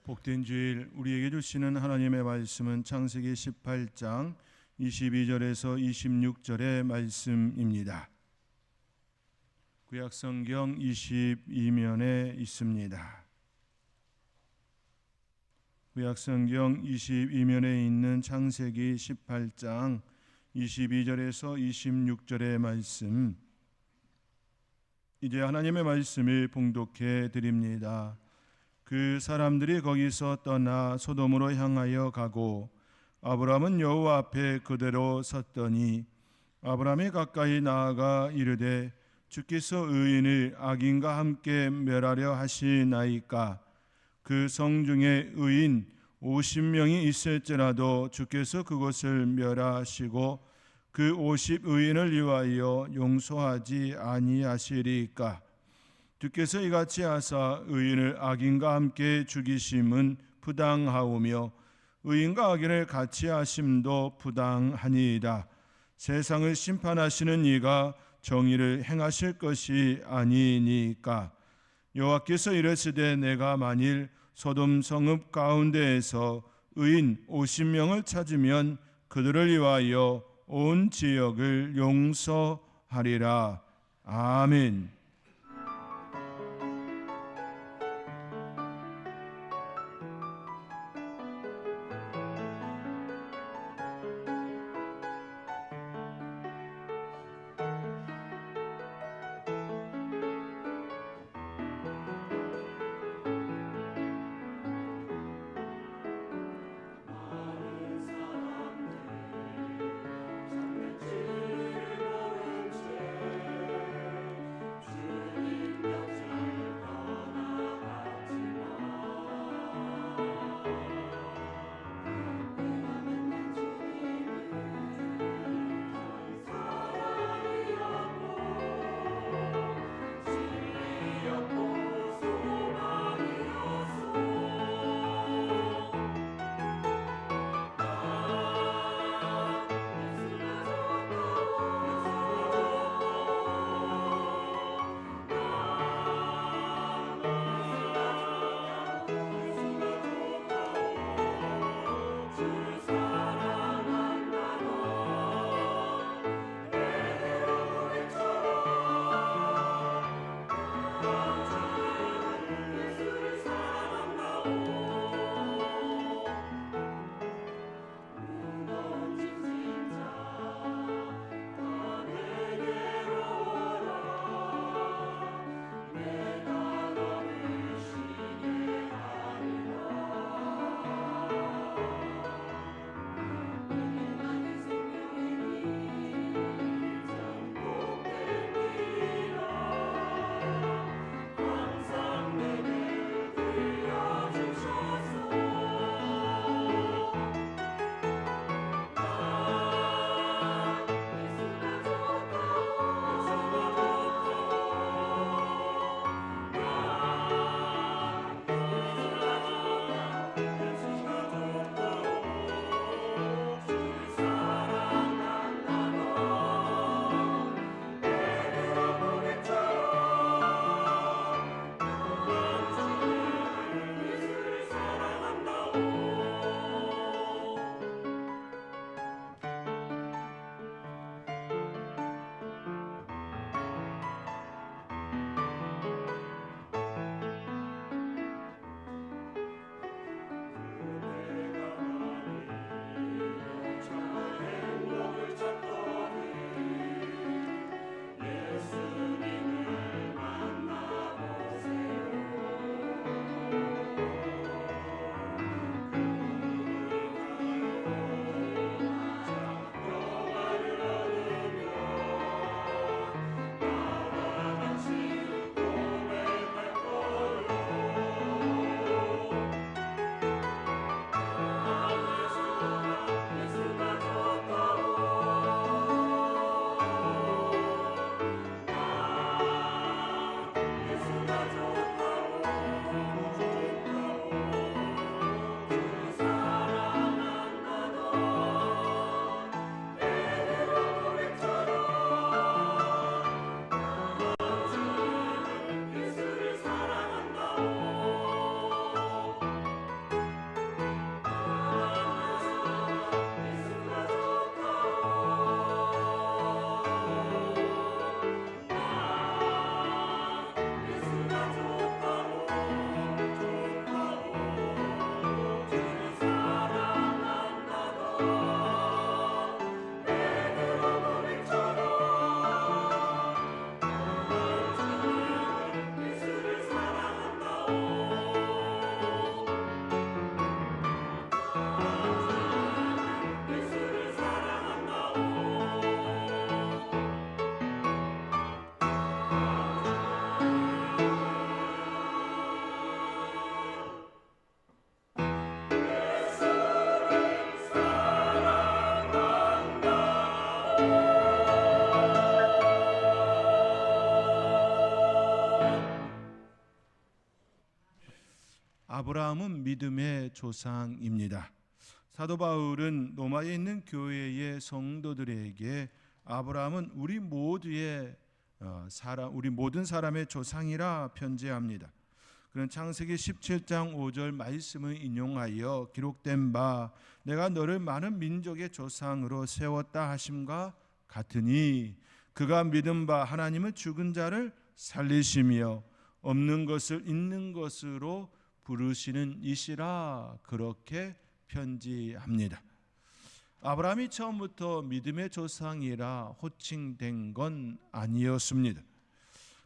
복된 주일 우리에게 주시는 하나님의 말씀은 창세기 18장 22절에서 26절의 말씀입니다. 구약성경 22면에 있습니다. 구약성경 22면에 있는 창세기 18장 22절에서 26절의 말씀, 이제 하나님의 말씀을 봉독해 드립니다. 그 사람들이 거기서 떠나 소돔으로 향하여 가고 아브람은 여호와 앞에 그대로 섰더니 아브람이 가까이 나아가 이르되 주께서 의인을 악인과 함께 멸하려 하시나이까? 그 성중에 의인 50명이 있을지라도 주께서 그곳을 멸하시고 그 50의인을 위하여 용서하지 아니하시리까? 주께서 이같이 하사 의인을 악인과 함께 죽이심은 부당하오며 의인과 악인을 같이 하심도 부당하니이다. 세상을 심판하시는 이가 정의를 행하실 것이 아니니까. 여호와께서 이르시되 내가 만일 소돔 성읍 가운데에서 의인 50명을 찾으면 그들을 위하여 온 지역을 용서하리라. 아멘. 아브라함은 믿음의 조상입니다. 사도 바울은 로마에 있는 교회의 성도들에게 아브라함은 우리 모든 사람의 조상이라 편지합니다. 그런 창세기 17장 5절 말씀을 인용하여 기록된 바 내가 너를 많은 민족의 조상으로 세웠다 하심과 같으니 그가 믿은 바 하나님은 죽은 자를 살리시며 없는 것을 있는 것으로 부르시는 이시라 그렇게 편지합니다. 아브라함이 처음부터 믿음의 조상이라 호칭된 건 아니었습니다.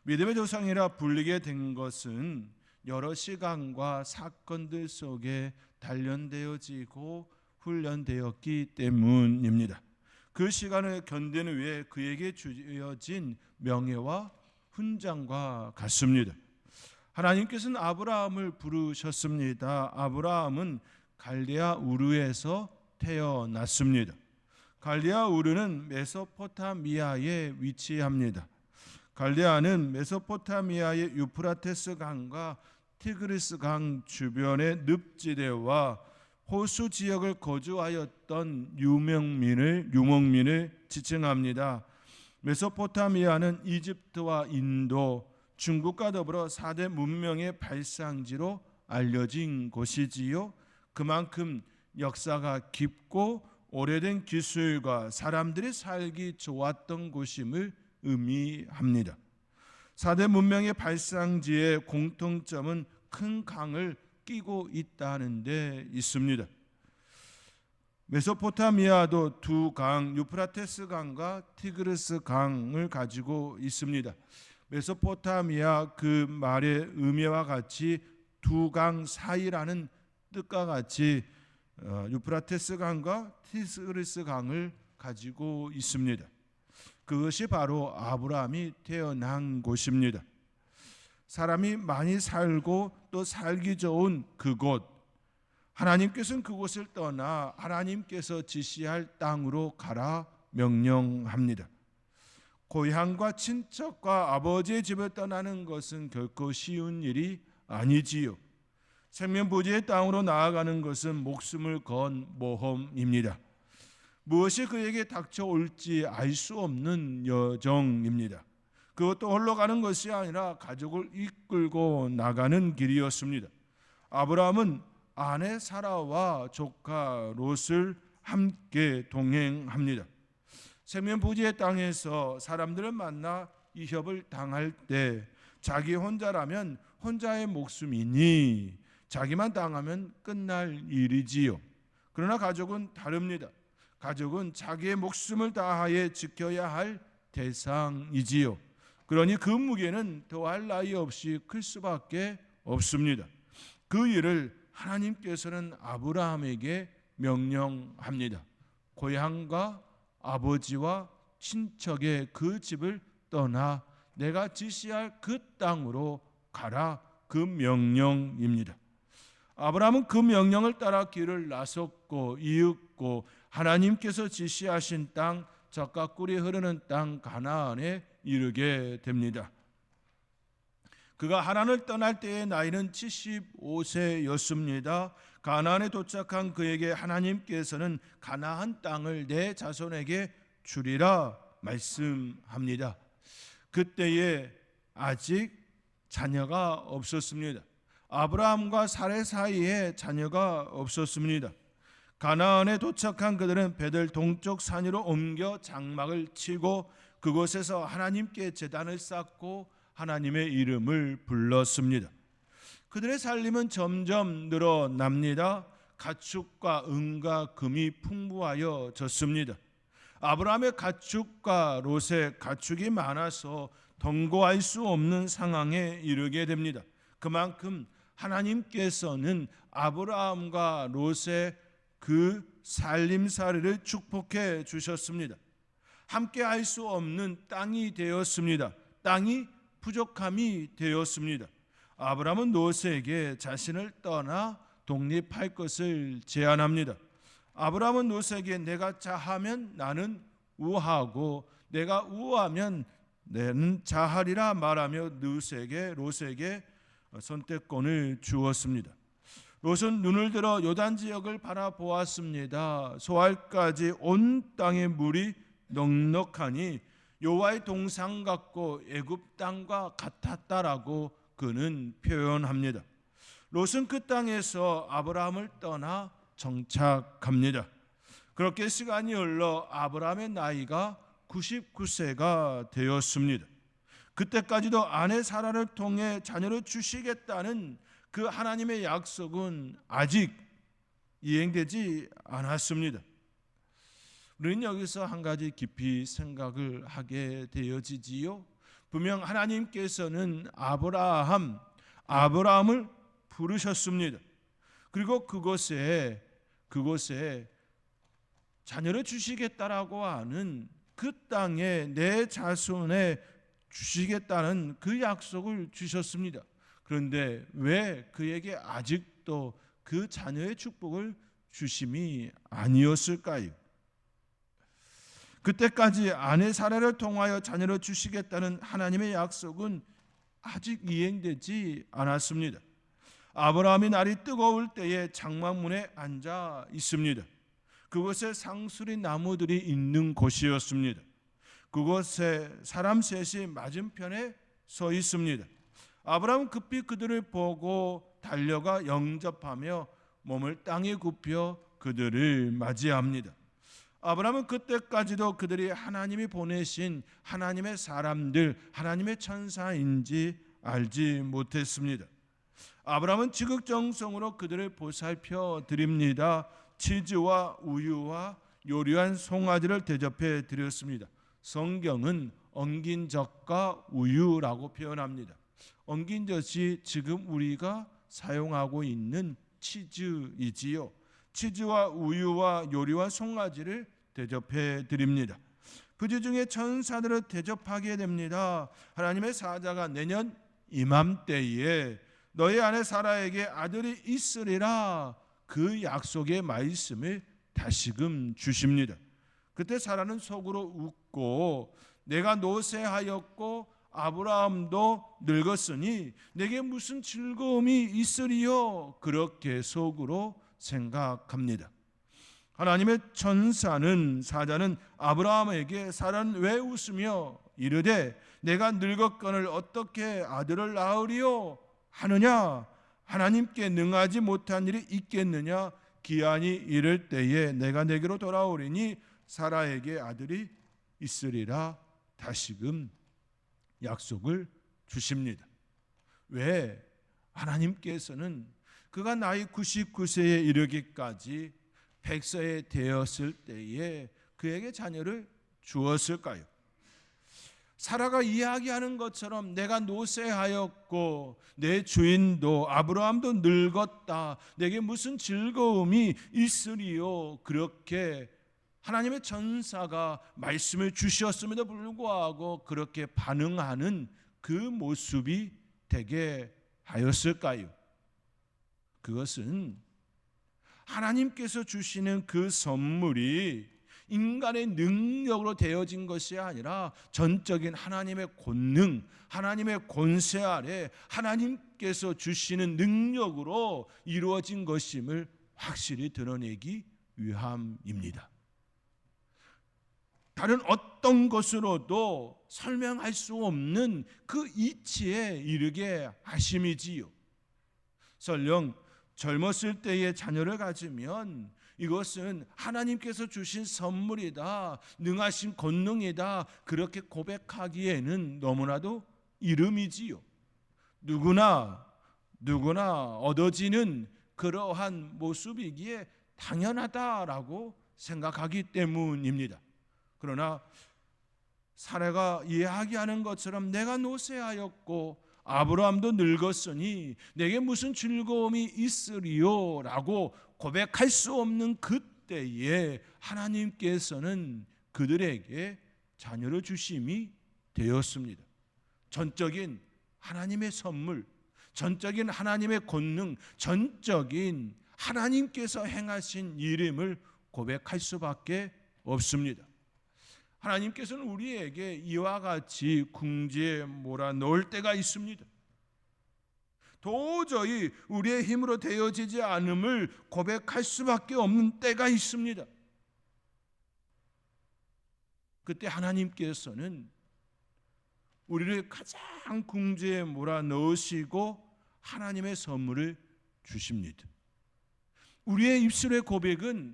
믿음의 조상이라 불리게 된 것은 여러 시간과 사건들 속에 단련되어지고 훈련되었기 때문입니다. 그 시간을 견디는 위해 그에게 주어진 명예와 훈장과 같습니다. 하나님께서는 아브라함을 부르셨습니다. 아브라함은 갈대아 우르에서 태어났습니다. 갈대아 우르는 메소포타미아에 위치합니다. 갈대아는 메소포타미아의 유프라테스 강과 티그리스 강 주변의 늪지대와 호수 지역을 거주하였던 유목민을 지칭합니다. 메소포타미아는 이집트와 인도, 중국과 더불어 4대 문명의 발상지로 알려진 곳이지요. 그만큼 역사가 깊고 오래된 기술과 사람들이 살기 좋았던 곳임을 의미합니다. 4대 문명의 발상지의 공통점은 큰 강을 끼고 있다는 데 있습니다. 메소포타미아도 두 강, 유프라테스 강과 티그리스 강을 가지고 있습니다. 메소포타미아 그 말의 의미와 같이 두 강 사이라는 뜻과 같이 유프라테스 강과 티그리스 강을 가지고 있습니다. 그것이 바로 아브라함이 태어난 곳입니다. 사람이 많이 살고 또 살기 좋은 그곳, 하나님께서는 그곳을 떠나 하나님께서 지시할 땅으로 가라 명령합니다. 고향과 친척과 아버지의 집을 떠나는 것은 결코 쉬운 일이 아니지요. 생명부지의 땅으로 나아가는 것은 목숨을 건 모험입니다. 무엇이 그에게 닥쳐올지 알 수 없는 여정입니다. 그것도 홀로 가는 것이 아니라 가족을 이끌고 나가는 길이었습니다. 아브라함은 아내 사라와 조카 롯을 함께 동행합니다. 생명부지의 땅에서 사람들을 만나 이협을 당할 때 자기 혼자라면 혼자의 목숨이니 자기만 당하면 끝날 일이지요. 그러나 가족은 다릅니다. 가족은 자기의 목숨을 다하여 지켜야 할 대상이지요. 그러니 그 무게는 더할 나위 없이 클 수밖에 없습니다. 그 일을 하나님께서는 아브라함에게 명령합니다. 고향과 아버지와 친척의 그 집을 떠나 내가 지시할 그 땅으로 가라, 그 명령입니다. 아브라함은 그 명령을 따라 길을 나섰고 이윽고 하나님께서 지시하신 땅, 젖과 꿀이 흐르는 땅 가나안에 이르게 됩니다. 그가 하란을 떠날 때의 나이는 75세였습니다. 가나안에 도착한 그에게 하나님께서는 가나안 땅을 내 자손에게 주리라 말씀합니다. 그때에 아직 자녀가 없었습니다. 아브라함과 사레 사이에 자녀가 없었습니다. 가나안에 도착한 그들은 베들 동쪽 산 위로 옮겨 장막을 치고 그곳에서 하나님께 제단을 쌓고 하나님의 이름을 불렀습니다. 그들의 살림은 점점 늘어납니다. 가축과 은과 금이 풍부하여졌습니다. 아브라함의 가축과 롯의 가축이 많아서 동거할 수 없는 상황에 이르게 됩니다. 그만큼 하나님께서는 아브라함과 롯의 그 살림살이를 축복해 주셨습니다. 함께 할 수 없는 땅이 되었습니다. 땅이 부족함이 되었습니다. 아브라함은 롯에게 자신을 떠나 독립할 것을 제안합니다. 아브라함은 롯에게 내가 자하면 나는 우하고 내가 우하면 나는 자하리라 말하며 롯에게 선택권을 주었습니다. 롯은 눈을 들어 요단 지역을 바라보았습니다. 소알까지 온 땅의 물이 넉넉하니 여호와의 동산 같고 애굽 땅과 같았다라고 그는 표현합니다. 롯은 그 땅에서 아브라함을 떠나 정착합니다. 그렇게 시간이 흘러 아브라함의 나이가 99세가 되었습니다. 그때까지도 아내 사라를 통해 자녀를 주시겠다는 그 하나님의 약속은 아직 이행되지 않았습니다. 우리는 여기서 한 가지 깊이 생각을 하게 되어지지요. 분명 하나님께서는 아브라함을 부르셨습니다. 그리고 그곳에 자녀를 주시겠다라고 하는 그 땅에 내 자손에 주시겠다는 그 약속을 주셨습니다. 그런데 왜 그에게 아직도 그 자녀의 축복을 주심이 아니었을까요? 그때까지 아내 사라를 통하여 자녀를 주시겠다는 하나님의 약속은 아직 이행되지 않았습니다. 아브라함이 날이 뜨거울 때에 장막문에 앉아 있습니다. 그곳에 상수리 나무들이 있는 곳이었습니다. 그곳에 사람 셋이 맞은편에 서 있습니다. 아브라함은 급히 그들을 보고 달려가 영접하며 몸을 땅에 굽혀 그들을 맞이합니다. 아브라함은 그때까지도 그들이 하나님이 보내신 하나님의 사람들, 하나님의 천사인지 알지 못했습니다. 아브라함은 지극정성으로 그들을 보살펴 드립니다. 치즈와 우유와 요리한 송아지를 대접해 드렸습니다. 성경은 엉긴 젖과 우유라고 표현합니다. 엉긴 젖이 지금 우리가 사용하고 있는 치즈이지요. 치즈와 우유와 요리와 송아지를 대접해 드립니다. 그들 중에 천사들을 대접하게 됩니다. 하나님의 사자가 내년 이맘때에 너희 아내 사라에게 아들이 있으리라 그 약속의 말씀을 다시금 주십니다. 그때 사라는 속으로 웃고 내가 노쇠하였고 아브라함도 늙었으니 내게 무슨 즐거움이 있으리요? 그렇게 속으로 생각합니다. 하나님의 사자는 아브라함에게 사라는 왜 웃으며 이르되 내가 늙었거늘 어떻게 아들을 낳으리요? 하느냐? 하나님께 능하지 못한 일이 있겠느냐? 기한이 이를 때에 내가 내게로 돌아오리니 사라에게 아들이 있으리라 다시금 약속을 주십니다. 왜? 하나님께서는 그가 나이 99세에 이르기까지 100세에 되었을 때에 그에게 자녀를 주었을까요? 사라가 이야기하는 것처럼 내가 노쇠하였고 내 주인도 아브라함도 늙었다. 내게 무슨 즐거움이 있으리요? 그렇게 하나님의 천사가 말씀을 주셨음에도 불구하고 그렇게 반응하는 그 모습이 되게 하였을까요? 그것은 하나님께서 주시는 그 선물이 인간의 능력으로 되어진 것이 아니라 전적인 하나님의 권능, 하나님의 권세 아래 하나님께서 주시는 능력으로 이루어진 것임을 확실히 드러내기 위함입니다. 다른 어떤 것으로도 설명할 수 없는 그 이치에 이르게 하심이지요. 설령 젊었을 때의 자녀를 가지면 이것은 하나님께서 주신 선물이다, 능하신 권능이다, 그렇게 고백하기에는 너무나도 이름이지요. 누구나 얻어지는 그러한 모습이기에 당연하다라고 생각하기 때문입니다. 그러나 사라가 이야기하는 것처럼 내가 노쇠하였고 아브라함도 늙었으니 내게 무슨 즐거움이 있으리요? 라고 고백할 수 없는 그때에 하나님께서는 그들에게 자녀를 주심이 되었습니다. 전적인 하나님의 선물, 전적인 하나님의 권능, 전적인 하나님께서 행하신 일임을 고백할 수밖에 없습니다. 하나님께서는 우리에게 이와 같이 궁지에 몰아넣을 때가 있습니다. 도저히 우리의 힘으로 되어지지 않음을 고백할 수밖에 없는 때가 있습니다. 그때 하나님께서는 우리를 가장 궁지에 몰아넣으시고 하나님의 선물을 주십니다. 우리의 입술의 고백은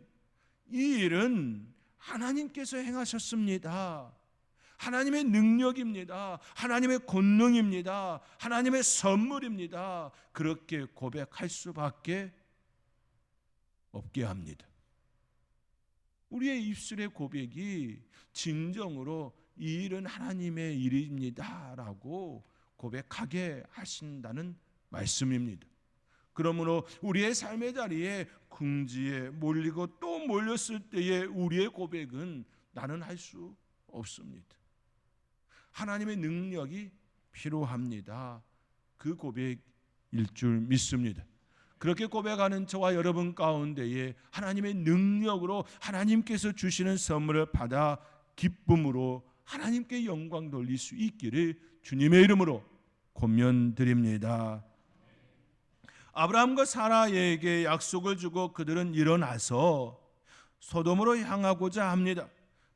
이 일은 하나님께서 행하셨습니다, 하나님의 능력입니다, 하나님의 권능입니다, 하나님의 선물입니다, 그렇게 고백할 수밖에 없게 합니다. 우리의 입술의 고백이 진정으로 이 일은 하나님의 일입니다 라고 고백하게 하신다는 말씀입니다. 그러므로 우리의 삶의 자리에 궁지에 몰리고 또 몰렸을 때에 우리의 고백은 나는 할 수 없습니다, 하나님의 능력이 필요합니다, 그 고백일 줄 믿습니다. 그렇게 고백하는 저와 여러분 가운데에 하나님의 능력으로 하나님께서 주시는 선물을 받아 기쁨으로 하나님께 영광 돌릴 수 있기를 주님의 이름으로 권면드립니다. 아브라함과 사라에게 약속을 주고 그들은 일어나서 소돔으로 향하고자 합니다.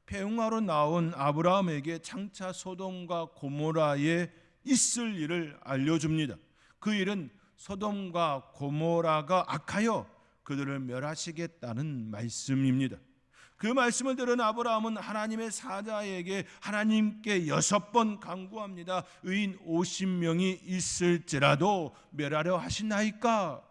배웅하러 나온 아브라함에게 장차 소돔과 고모라에 있을 일을 알려줍니다. 그 일은 소돔과 고모라가 악하여 그들을 멸하시겠다는 말씀입니다. 그 말씀을 들은 아브라함은 하나님의 사자에게 하나님께 6번 간구합니다. 의인 50명이 있을지라도 멸하려 하시나이까?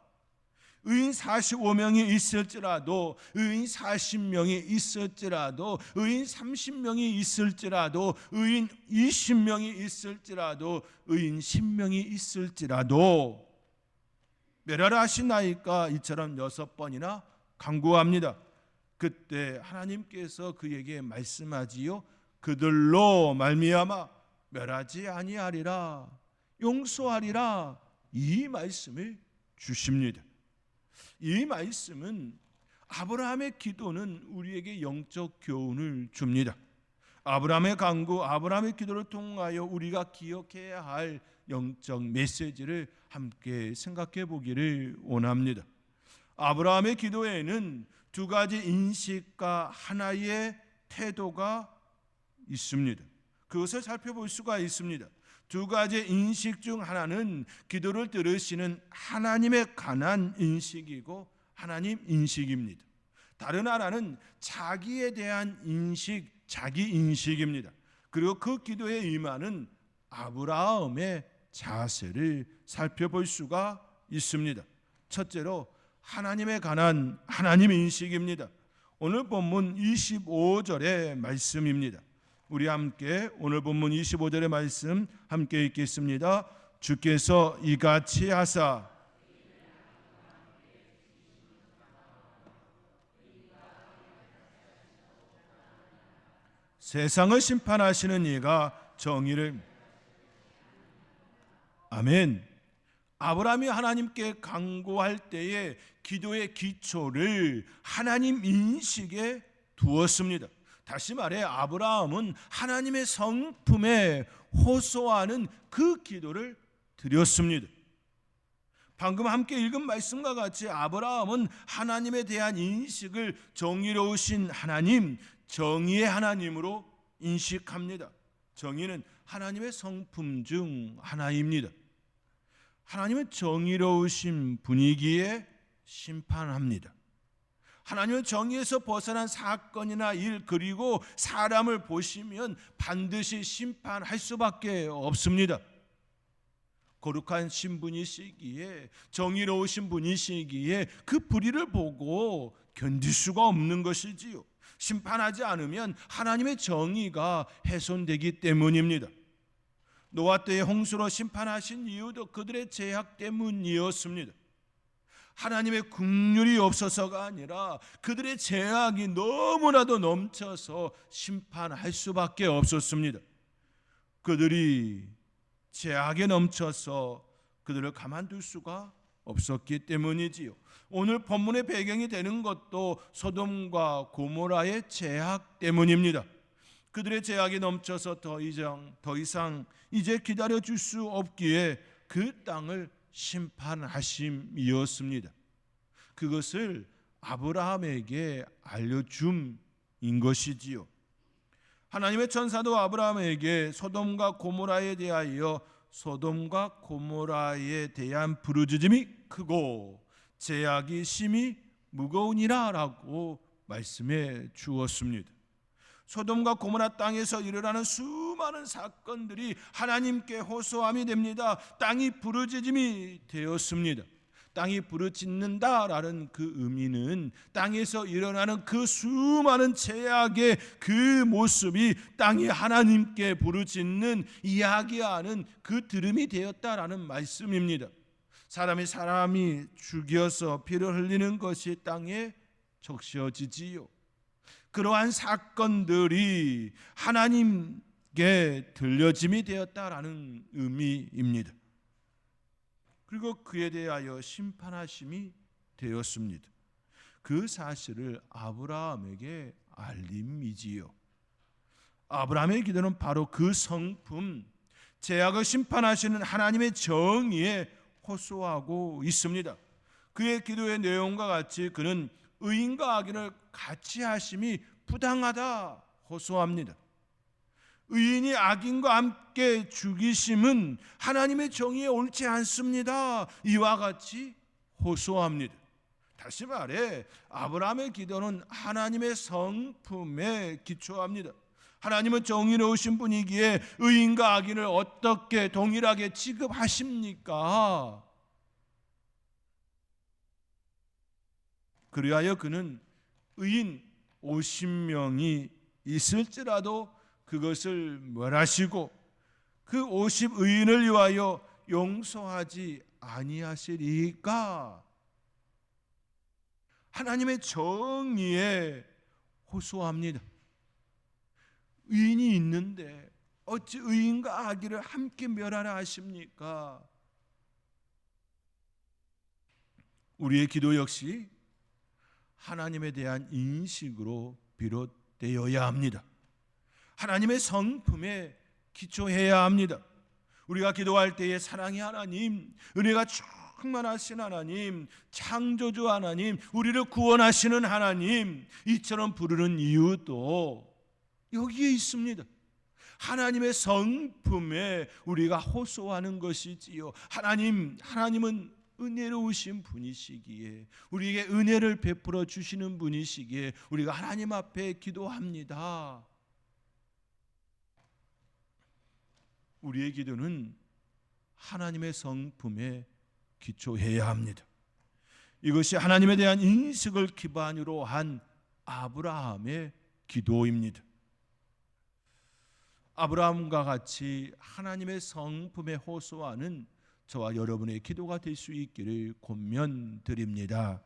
의인 45명이 있을지라도, 의인 40명이 있을지라도, 의인 30명이 있을지라도, 의인 20명이 있을지라도, 의인 10명이 있을지라도 멸하라 하시나이까? 이처럼 6번이나 간구합니다. 그때 하나님께서 그에게 말씀하지요. 그들로 말미암아 멸하지 아니하리라, 용서하리라, 이 말씀을 주십니다. 이 말씀은 아브라함의 기도는 우리에게 영적 교훈을 줍니다. 아브라함의 간구, 아브라함의 기도를 통하여 우리가 기억해야 할 영적 메시지를 함께 생각해 보기를 원합니다. 아브라함의 기도에는 2가지 인식과 하나의 태도가 있습니다. 그것을 살펴볼 수가 있습니다. 2가지 인식 중 하나는 기도를 들으시는 하나님에 관한 인식이고 하나님 인식입니다. 다른 하나는 자기에 대한 인식, 자기 인식입니다. 그리고 그 기도에 임하는 아브라함의 자세를 살펴볼 수가 있습니다. 첫째로 하나님에 관한 하나님 인식입니다. 오늘 본문 25절의 말씀입니다. 우리 함께 오늘 본문 25절의 말씀 함께 읽겠습니다. 주께서 이같이 하사 세상을 심판하시는 이가 정의를. 아멘. 아브라함이 하나님께 간구할 때에 기도의 기초를 하나님 인식에 두었습니다. 다시 말해 아브라함은 하나님의 성품에 호소하는 그 기도를 드렸습니다. 방금 함께 읽은 말씀과 같이 아브라함은 하나님에 대한 인식을 정의로우신 하나님, 정의의 하나님으로 인식합니다. 정의는 하나님의 성품 중 하나입니다. 하나님은 정의로우신 분위기에 심판합니다. 하나님은 정의에서 벗어난 사건이나 일 그리고 사람을 보시면 반드시 심판할 수밖에 없습니다. 거룩한 신분이시기에, 정의로우신 분이시기에 그 불의를 보고 견딜 수가 없는 것이지요. 심판하지 않으면 하나님의 정의가 훼손되기 때문입니다. 노아 때의 홍수로 심판하신 이유도 그들의 죄악 때문이었습니다. 하나님의 긍휼이 없어서가 아니라 그들의 죄악이 너무나도 넘쳐서 심판할 수밖에 없었습니다. 그들이 죄악에 넘쳐서 그들을 가만둘 수가 없었기 때문이지요. 오늘 본문의 배경이 되는 것도 소돔과 고모라의 죄악 때문입니다. 그들의 죄악이 넘쳐서 더 이상 이제 기다려줄 수 없기에 그 땅을 심판하심이었습니다. 그것을 아브라함에게 알려줌인 것이지요. 하나님의 천사도 아브라함에게 소돔과 고모라에 대한 부르짖음이 크고 죄악이 심히 무거우니라 라고 말씀해 주었습니다. 소돔과 고모라 땅에서 일어나는 수많은 사건들이 하나님께 호소함이 됩니다. 땅이 부르짖음이 되었습니다. 땅이 부르짖는다라는 그 의미는 땅에서 일어나는 그 수많은 죄악의 그 모습이 땅이 하나님께 부르짖는, 이야기하는 그 들음이 되었다라는 말씀입니다. 사람이 죽여서 피를 흘리는 것이 땅에 적셔지지요. 그러한 사건들이 하나님께 들려짐이 되었다라는 의미입니다. 그리고 그에 대하여 심판하심이 되었습니다. 그 사실을 아브라함에게 알림이지요. 아브라함의 기도는 바로 그 성품, 죄악을 심판하시는 하나님의 정의에 호소하고 있습니다. 그의 기도의 내용과 같이 그는 의인과 악인을 같이 하심이 부당하다 호소합니다. 의인이 악인과 함께 죽이심은 하나님의 정의에 옳지 않습니다. 이와 같이 호소합니다. 다시 말해 아브라함의 기도는 하나님의 성품에 기초합니다. 하나님은 정의로우신 분이기에 의인과 악인을 어떻게 동일하게 취급하십니까? 그리하여 그는 의인 50명이 있을지라도 그것을 멸하시고 그 50의인을 위하여 용서하지 아니하시리까? 하나님의 정의에 호소합니다. 의인이 있는데 어찌 의인과 악인을 함께 멸하라 하십니까? 우리의 기도 역시 하나님에 대한 인식으로 비롯되어야 합니다. 하나님의 성품에 기초해야 합니다. 우리가 기도할 때에 사랑의 하나님, 은혜가 충만하신 하나님, 창조주 하나님, 우리를 구원하시는 하나님, 이처럼 부르는 이유도 여기에 있습니다. 하나님의 성품에 우리가 호소하는 것이지요. 하나님은 은혜로우신 분이시기에, 우리에게 은혜를 베풀어 주시는 분이시기에 우리가 하나님 앞에 기도합니다. 우리의 기도는 하나님의 성품에 기초해야 합니다. 이것이 하나님에 대한 인식을 기반으로 한 아브라함의 기도입니다. 아브라함과 같이 하나님의 성품에 호소하는 저와 여러분의 기도가 될 수 있기를 권면드립니다.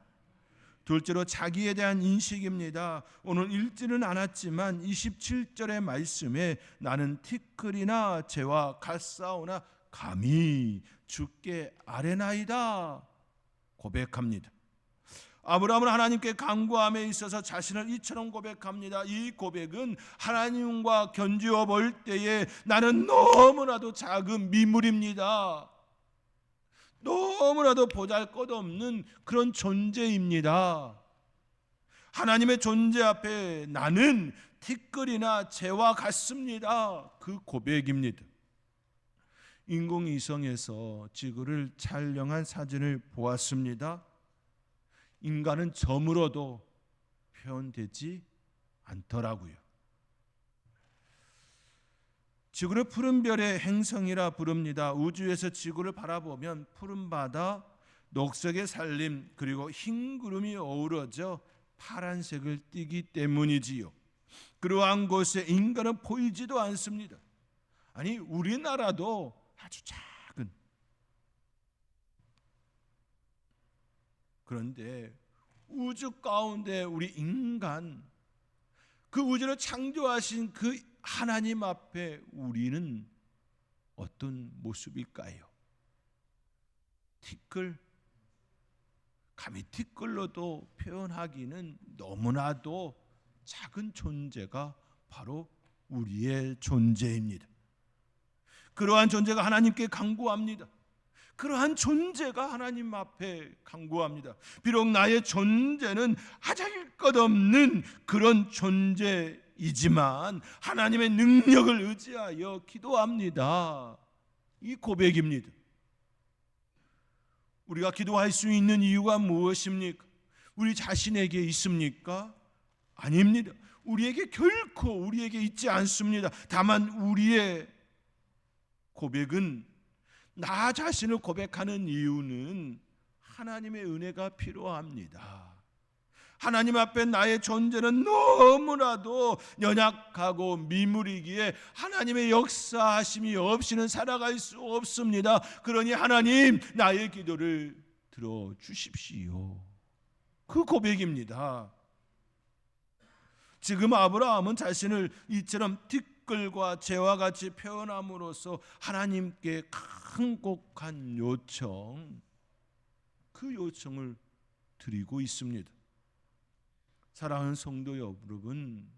둘째로 자기에 대한 인식입니다. 오늘 읽지는 않았지만 27절의 말씀에 나는 티끌이나 재와 같사오나 감히 주께 아뢰나이다 고백합니다. 아브라함은 하나님께 간구함에 있어서 자신을 이처럼 고백합니다. 이 고백은 하나님과 견주어 볼 때에 나는 너무나도 작은 미물입니다. 너무나도 보잘것없는 그런 존재입니다. 하나님의 존재 앞에 나는 티끌이나 재와 같습니다. 그 고백입니다. 인공위성에서 지구를 촬영한 사진을 보았습니다. 인간은 점으로도 표현되지 않더라고요. 지구를 푸른 별의 행성이라 부릅니다. 우주에서 지구를 바라보면 푸른 바다, 녹색의 산림, 그리고 흰 구름이 어우러져 파란색을 띠기 때문이지요. 그러한 곳에 인간은 보이지도 않습니다. 아니, 우리나라도 아주 작은, 그런데 우주 가운데 우리 인간, 그 우주를 창조하신 그 하나님 앞에 우리는 어떤 모습일까요? 티끌, 감히 티끌로도 표현하기는 너무나도 작은 존재가 바로 우리의 존재입니다. 그러한 존재가 하나님께 간구합니다. 그러한 존재가 하나님 앞에 간구합니다. 비록 나의 존재는 하잘것없는 그런 존재이지만 하나님의 능력을 의지하여 기도합니다. 이 고백입니다. 우리가 기도할 수 있는 이유가 무엇입니까? 우리 자신에게 있습니까? 아닙니다. 우리에게 결코 우리에게 있지 않습니다. 다만 우리의 고백은, 나 자신을 고백하는 이유는 하나님의 은혜가 필요합니다. 하나님 앞에 나의 존재는 너무나도 연약하고 미무리기에 하나님의 역사하심이 없이는 살아갈 수 없습니다. 그러니 하나님, 나의 기도를 들어주십시오. 그 고백입니다. 지금 아브라함은 자신을 이처럼 티끌과 재와 같이 표현함으로써 하나님께 간곡한 요청, 그 요청을 드리고 있습니다. 사랑하는 성도 여러분,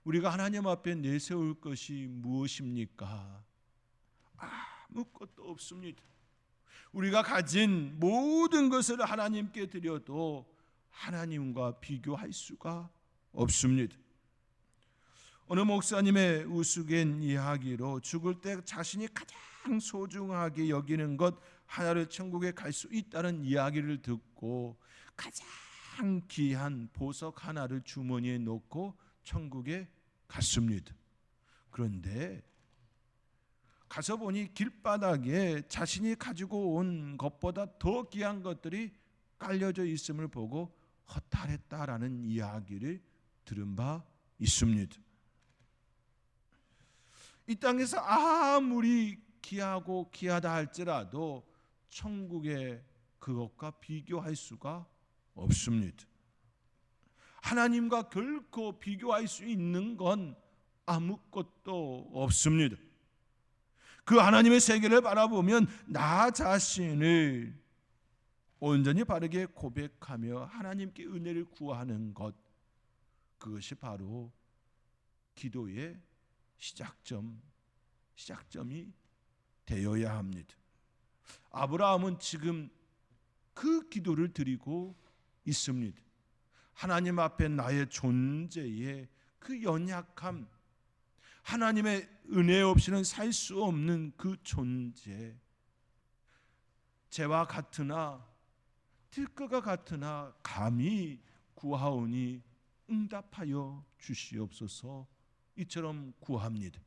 우리가 하나님 앞에 내세울 것이 무엇입니까? 아무것도 없습니다. 우리가 가진 모든 것을 하나님께 드려도 하나님과 비교할 수가 없습니다. 어느 목사님의 우스갯 이야기로 죽을 때 자신이 가장 소중하게 여기는 것 하나를 천국에 갈 수 있다는 이야기를 듣고 가장 귀한 보석 하나를 주머니에 넣고 천국에 갔습니다. 그런데 가서 보니 길바닥에 자신이 가지고 온 것보다 더 귀한 것들이 깔려져 있음을 보고 허탈했다라는 이야기를 들은 바 있습니다. 이 땅에서 아무리 귀하고 귀하다 할지라도 천국의 그것과 비교할 수가 없습니다. 하나님과 결코 비교할 수 있는 건 아무것도 없습니다. 그 하나님의 세계를 바라보면 나 자신을 온전히 바르게 고백하며 하나님께 은혜를 구하는 것, 그것이 바로 기도의 시작점이 되어야 합니다. 아브라함은 지금 그 기도를 드리고 있습니다. 하나님 앞에 나의 존재의 그 연약함, 하나님의 은혜 없이는 살 수 없는 그 존재, 재와 같으나 들깨가 같으나 감히 구하오니 응답하여 주시옵소서, 이처럼 구합니다.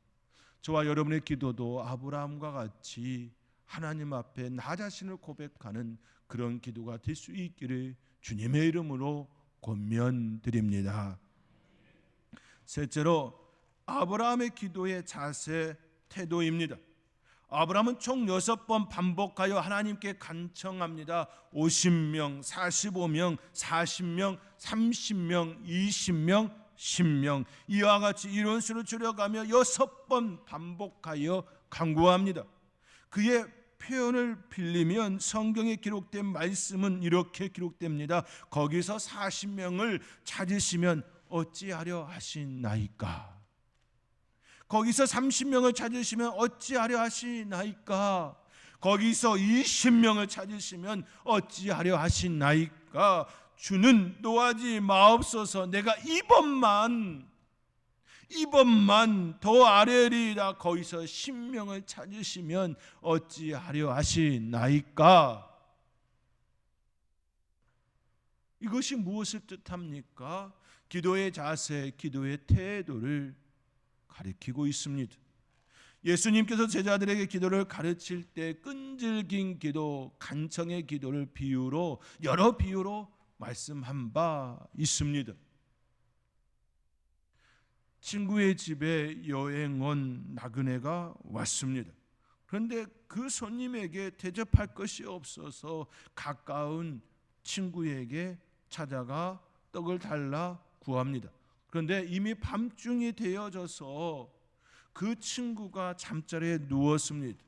저와 여러분의 기도도 아브라함과 같이 하나님 앞에 나 자신을 고백하는 그런 기도가 될 수 있기를 주님의 이름으로 권면드립니다. 셋째로 아브라함의 기도의 자세, 태도입니다. 아브라함은 총 6번 반복하여 하나님께 간청합니다. 50명, 45명, 40명, 30명, 20명, 10명, 이와 같이 이론수를 줄여가며 6번 반복하여 간구합니다. 그의 표현을 빌리면 성경에 기록된 말씀은 이렇게 기록됩니다. 거기서 40명을 찾으시면 어찌하려 하시나이까? 거기서 30명을 찾으시면 어찌하려 하시나이까? 거기서 20명을 찾으시면 어찌하려 하시나이까? 주는 노하지 마옵소서. 내가 이번만 더 아뢰리라. 거기서 10명을 찾으시면 어찌하려 하시나이까? 이것이 무엇을 뜻합니까? 기도의 자세, 기도의 태도를 가리키고 있습니다. 예수님께서 제자들에게 기도를 가르칠 때 끈질긴 기도, 간청의 기도를 여러 비유로 말씀한 바 있습니다. 친구의 집에 여행 온 나그네가 왔습니다. 그런데 그 손님에게 대접할 것이 없어서 가까운 친구에게 찾아가 떡을 달라 구합니다. 그런데 이미 밤중이 되어져서 그 친구가 잠자리에 누웠습니다.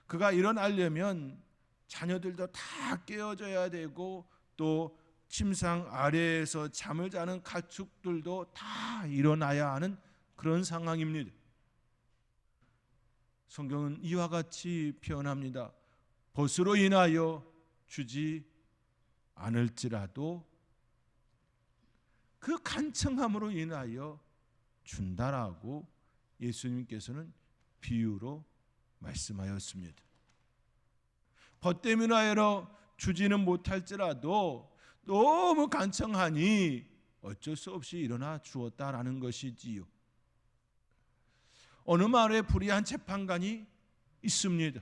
그가 일어나려면 자녀들도 다 깨어져야 되고 또 침상 아래에서 잠을 자는 가축들도 다 일어나야 하는 그런 상황입니다. 성경은 이와 같이 표현합니다. 벗으로 인하여 주지 않을지라도 그 간청함으로 인하여 준다라고 예수님께서는 비유로 말씀하였습니다. 벗됨으로 하여 주지는 못할지라도 너무 간청하니 어쩔 수 없이 일어나 주었다라는 것이지요. 어느 마을에 불의한 재판관이 있습니다.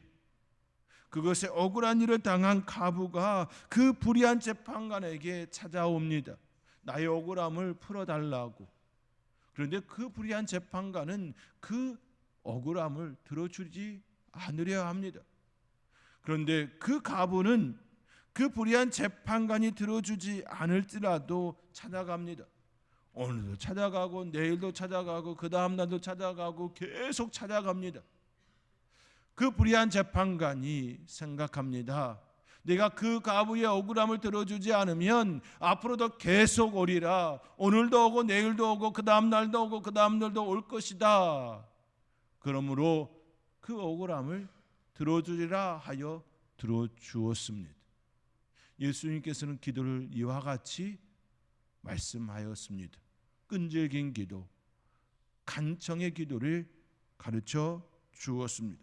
그것에 억울한 일을 당한 가부가 그 불의한 재판관에게 찾아옵니다. 나의 억울함을 풀어달라고. 그런데 그 불의한 재판관은 그 억울함을 들어주지 않으려 합니다. 그런데 그 가부는 그 불의한 재판관이 들어주지 않을지라도 찾아갑니다. 오늘도 찾아가고 내일도 찾아가고 그 다음 날도 찾아가고 계속 찾아갑니다. 그 불의한 재판관이 생각합니다. 내가 그 가부의 억울함을 들어주지 않으면 앞으로도 계속 오리라. 오늘도 오고 내일도 오고 그 다음 날도 오고 그 다음 날도 올 것이다. 그러므로 그 억울함을 들어주리라 하여 들어주었습니다. 예수님께서는 기도를 이와 같이 말씀하였습니다. 끈질긴 기도, 간청의 기도를 가르쳐 주었습니다.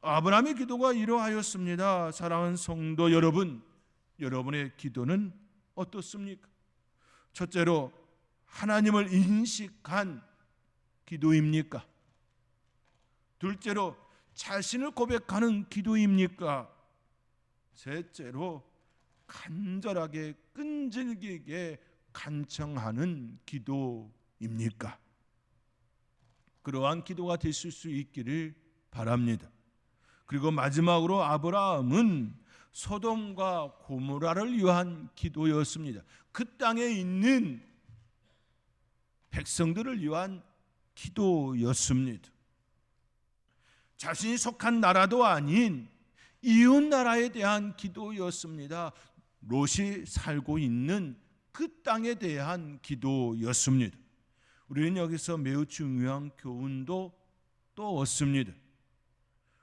아브라함의 기도가 이러하였습니다. 사랑하는 성도 여러분, 여러분의 기도는 어떻습니까? 첫째로 하나님을 인식한 기도입니까? 둘째로 자신을 고백하는 기도입니까? 셋째로 간절하게 끈질기게 간청하는 기도입니까? 그러한 기도가 되실 수 있기를 바랍니다. 그리고 마지막으로 아브라함은 소돔과 고모라를 위한 기도였습니다. 그 땅에 있는 백성들을 위한 기도였습니다. 자신이 속한 나라도 아닌 이웃 나라에 대한 기도였습니다. 롯이 살고 있는 그 땅에 대한 기도였습니다. 우리는 여기서 매우 중요한 교훈도 또 얻습니다.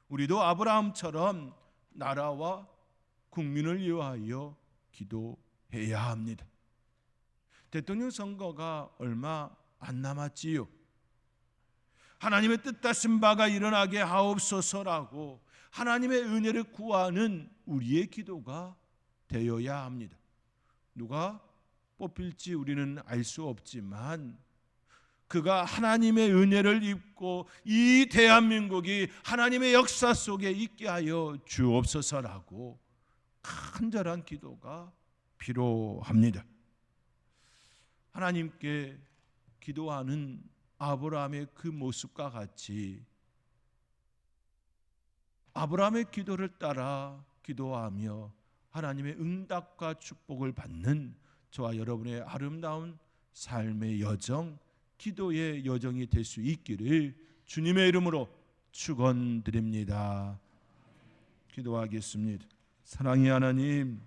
우리도 아브라함처럼 나라와 국민을 위하여 기도해야 합니다. 대통령 선거가 얼마 안 남았지요. 하나님의 뜻하신 바가 일어나게 하옵소서라고 하나님의 은혜를 구하는 우리의 기도가 되어야 합니다. 누가 뽑힐지 우리는 알 수 없지만 그가 하나님의 은혜를 입고 이 대한민국이 하나님의 역사 속에 있게 하여 주옵소서라고 간절한 기도가 필요합니다. 하나님께 기도하는 아브라함의 그 모습과 같이 아브라함의 기도를 따라 기도하며 하나님의 응답과 축복을 받는 저와 여러분의 아름다운 삶의 여정, 기도의 여정이 될 수 있기를 주님의 이름으로 축원드립니다. 기도하겠습니다. 사랑의 하나님,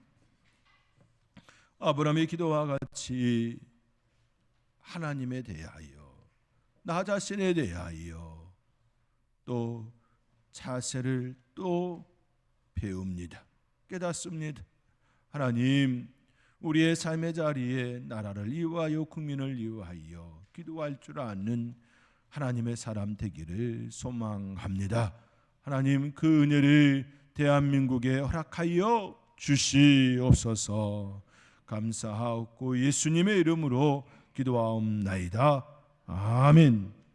아브라함의 기도와 같이 하나님에 대하여, 나 자신에 대하여 또 자세를 또 배웁니다. 깨닫습니다. 하나님, 우리의 삶의 자리에 나라를 위하여 국민을 위하여 기도할 줄 아는 하나님의 사람 되기를 소망합니다. 하나님, 그 은혜를 대한민국에 허락하여 주시옵소서. 감사하옵고 예수님의 이름으로 기도하옵나이다. 아멘.